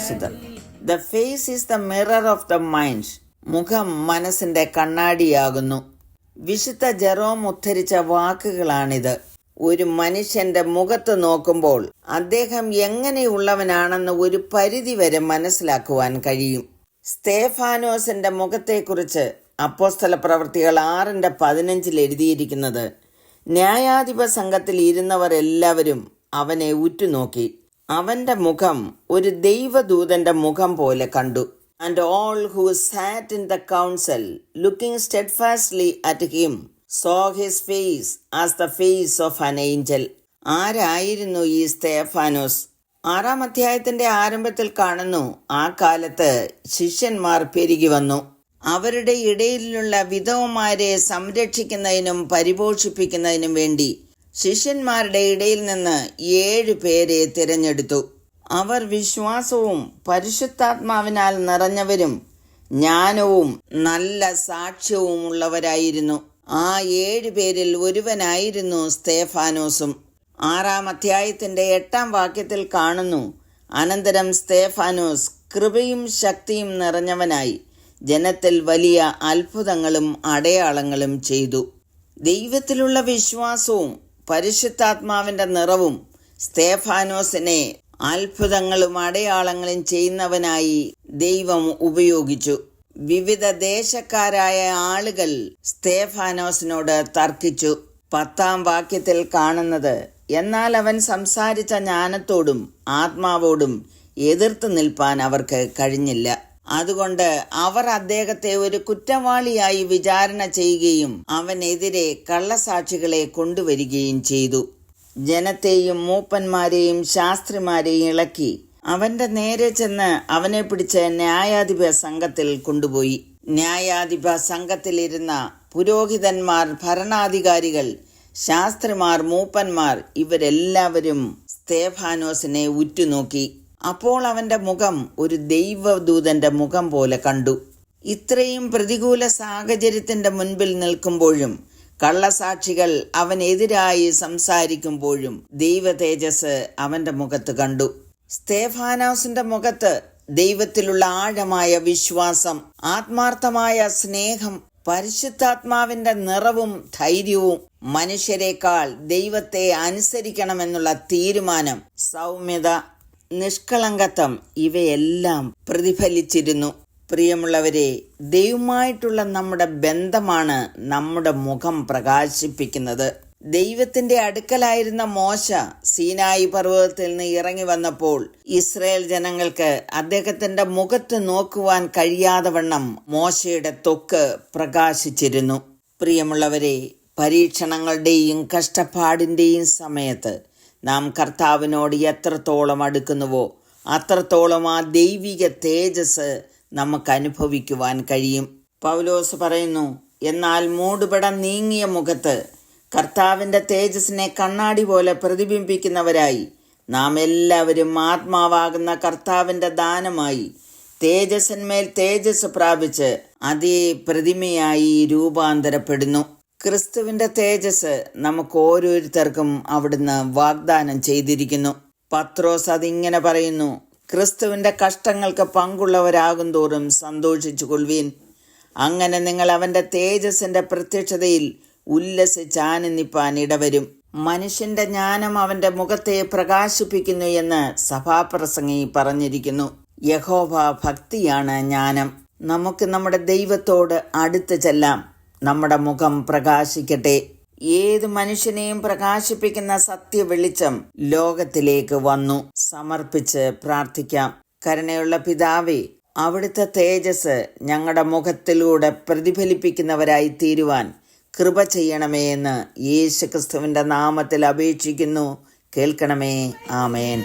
പ്രകാശിതം. The face is the mirror of the mind. മുഖം മനസ്സിന്റെ കണ്ണാടിയാകുന്നു. വിശുദ്ധ ജെറോം ഉദ്ധരിച്ച വാക്കുകളാണിത്. ഒരു മനുഷ്യന്റെ മുഖത്ത് നോക്കുമ്പോൾ അദ്ദേഹം എങ്ങനെയുള്ളവനാണെന്ന് ഒരു പരിധിവരെ മനസ്സിലാക്കുവാൻ കഴിയും. സ്തേഫാനോസിന്റെ മുഖത്തെക്കുറിച്ച് അപ്പോസ്തല പ്രവൃത്തികൾ 6:15 എഴുതിയിരിക്കുന്നത്, ന്യായാധിപ സംഘത്തിൽ ഇരുന്നവർ എല്ലാവരും അവനെ ഉറ്റുനോക്കി. അവന്റെ മുഖം ഒരു ദൈവദൂതന്റെ മുഖം പോലെ കണ്ടു. And all who sat in the council, looking steadfastly at him, saw his face as the face of an angel. ആരായിരുന്നു ഈ സ്തേഫാനോസ്? 6-ാം അധ്യായത്തിന്റെ ആരംഭത്തിൽ കാണുന്നു, ആ കാലത്ത് ശിഷ്യന്മാർ പെരുകി വന്നു. അവരുടെ ഇടയിലുള്ള വിധവമാരെ സംരക്ഷിക്കുന്നതിനും പരിപോഷിപ്പിക്കുന്നതിനും വേണ്ടി ശിഷ്യന്മാരുടെ ഇടയിൽ നിന്ന് 7 പേരെ തിരഞ്ഞെടുത്തു. അവർ വിശ്വാസവും പരിശുദ്ധാത്മാവിനാൽ നിറഞ്ഞവരും ജ്ഞാനവും നല്ല സാക്ഷ്യവും ഉള്ളവരായിരുന്നു. ആ 7 പേരിൽ ഒരുവനായിരുന്നു സ്തേഫാനോസും. 6-ാം അധ്യായത്തിന്റെ 8-ാം വാക്യത്തിൽ കാണുന്നു, അനന്തരം സ്തേഫാനോസ് കൃപയും ശക്തിയും നിറഞ്ഞവനായി ജനത്തിൽ വലിയ അത്ഭുതങ്ങളും അടയാളങ്ങളും ചെയ്തു. ദൈവത്തിലുള്ള വിശ്വാസവും പരിശുദ്ധാത്മാവിന്റെ നിറവും സ്തേഫാനോസിനെ അത്ഭുതങ്ങളും അടയാളങ്ങളും ചെയ്യുന്നവനായി ദൈവം ഉപയോഗിച്ചു. വിവിധ ദേശക്കാരായ ആളുകൾ സ്തേഫാനോസിനോട് തർക്കിച്ചു. 10-ാം വാക്യത്തിൽ കാണുന്നത്, എന്നാൽ അവൻ സംസാരിച്ച ജ്ഞാനത്തോടും ആത്മാവോടും എതിർത്ത് നിൽപ്പാൻ അവർക്ക് കഴിഞ്ഞില്ല. അതുകൊണ്ട് അവർ അദ്ദേഹത്തെ ഒരു കുറ്റവാളിയായി വിചാരണ ചെയ്യുകയും അവനെതിരെ കള്ളസാക്ഷികളെ കൊണ്ടുവരികയും ചെയ്തു. ജനത്തെയും മൂപ്പന്മാരെയും ശാസ്ത്രിമാരെയും ഇളക്കി അവന്റെ നേരെ ചെന്ന് അവനെ പിടിച്ച് ന്യായാധിപ സംഘത്തിൽ കൊണ്ടുപോയി. ന്യായാധിപ സംഘത്തിലിരുന്ന പുരോഹിതന്മാർ, ഭരണാധികാരികൾ, ശാസ്ത്രിമാർ, മൂപ്പന്മാർ ഇവരെല്ലാവരും സ്തേഫാനോസിനെ ഉറ്റുനോക്കി. അപ്പോൾ അവന്റെ മുഖം ഒരു ദൈവദൂതന്റെ മുഖം പോലെ കണ്ടു. ഇത്രയും പ്രതികൂല സാഹചര്യത്തിന്റെ മുൻപിൽ നിൽക്കുമ്പോഴും കള്ളസാക്ഷികൾ അവനെതിരായി സംസാരിക്കുമ്പോഴും ദൈവ തേജസ് അവന്റെ മുഖത്ത് കണ്ടു. സ്തേഫാനോസിന്റെ മുഖത്ത് ദൈവത്തിലുള്ള ആഴമായ വിശ്വാസം, ആത്മാർത്ഥമായ സ്നേഹം, പരിശുദ്ധാത്മാവിന്റെ നിറവും ധൈര്യവും, മനുഷ്യരെക്കാൾ ദൈവത്തെ അനുസരിക്കണമെന്നുള്ള തീരുമാനം, സൗമ്യത, നിഷ്കളങ്കത്വം ഇവയെല്ലാം പ്രതിഫലിച്ചിരുന്നു. പ്രിയമുള്ളവരെ, ദൈവമായിട്ടുള്ള നമ്മുടെ ബന്ധമാണ് നമ്മുടെ മുഖം പ്രകാശിപ്പിക്കുന്നത്. ദൈവത്തിന്റെ അടുക്കലായിരുന്ന മോശ സീനായി പർവ്വതത്തിൽ നിന്ന് ഇറങ്ങി വന്നപ്പോൾ ഇസ്രായേൽ ജനങ്ങൾക്ക് അദ്ദേഹത്തിന്റെ മുഖത്ത് നോക്കുവാൻ കഴിയാതെ വണ്ണം മോശയുടെ ത്വക്ക് പ്രകാശിച്ചിരുന്നു. പ്രിയമുള്ളവരെ, പരീക്ഷണങ്ങളുടെയും കഷ്ടപ്പാടിന്റെയും സമയത്ത് നാം കർത്താവിനോട് എത്രത്തോളം അടുക്കുന്നുവോ അത്രത്തോളം ആ ദൈവിക തേജസ് നമുക്ക് അനുഭവിക്കുവാൻ കഴിയും. പൗലോസ് പറയുന്നു, എന്നാൽ മൂടുപടം നീങ്ങിയ മുഖത്ത് കർത്താവിന്റെ തേജസ്സിനെ കണ്ണാടി പോലെ പ്രതിബിംബിക്കുന്നവരായി നാം എല്ലാവരും ആത്മാവാകുന്ന കർത്താവിന്റെ ദാനമായി തേജസ്സിന്മേൽ തേജസ് പ്രാപിച്ച് അതേ പ്രതിമയായി രൂപാന്തരപ്പെടുന്നു. ക്രിസ്തുവിന്റെ തേജസ് നമുക്ക് ഓരോരുത്തർക്കും അവിടുന്ന് വാഗ്ദാനം ചെയ്തിരിക്കുന്നു. പത്രോസ് അതിങ്ങനെ പറയുന്നു, ക്രിസ്തുവിന്റെ കഷ്ടങ്ങൾക്ക് പങ്കുള്ളവരാകും തോറും സന്തോഷിച്ചു കൊള്ളുവീൻ. അങ്ങനെ നിങ്ങൾ അവന്റെ തേജസ്സിന്റെ പ്രത്യക്ഷതയിൽ ഉല്ലസിച്ച് ആനന്ദിപ്പാൻ ഇടവരും. മനുഷ്യന്റെ ജ്ഞാനം അവന്റെ മുഖത്തെ പ്രകാശിപ്പിക്കുന്നു എന്ന് സഭാപ്രസംഗി പറഞ്ഞിരിക്കുന്നു. യഹോവ ഭക്തിയാണ് ജ്ഞാനം. നമുക്ക് നമ്മുടെ ദൈവത്തോട് അടുത്ത് ചെല്ലാം. നമ്മുടെ മുഖം പ്രകാശിക്കട്ടെ. ഏത് മനുഷ്യനെയും പ്രകാശിപ്പിക്കുന്ന സത്യ വെളിച്ചം ലോകത്തിലേക്ക് വന്നു. സമർപ്പിച്ച് പ്രാർത്ഥിക്കാം. കരുണയുള്ള പിതാവേ, അവിടുത്തെ തേജസ് ഞങ്ങളുടെ മുഖത്തിലൂടെ പ്രതിഫലിപ്പിക്കുന്നവരായി തീരുവാൻ കൃപ ചെയ്യണമേ എന്ന് യേശുക്രിസ്തുവിന്റെ നാമത്തിൽ അപേക്ഷിക്കുന്നു. കേൾക്കണമേ. ആമേൻ.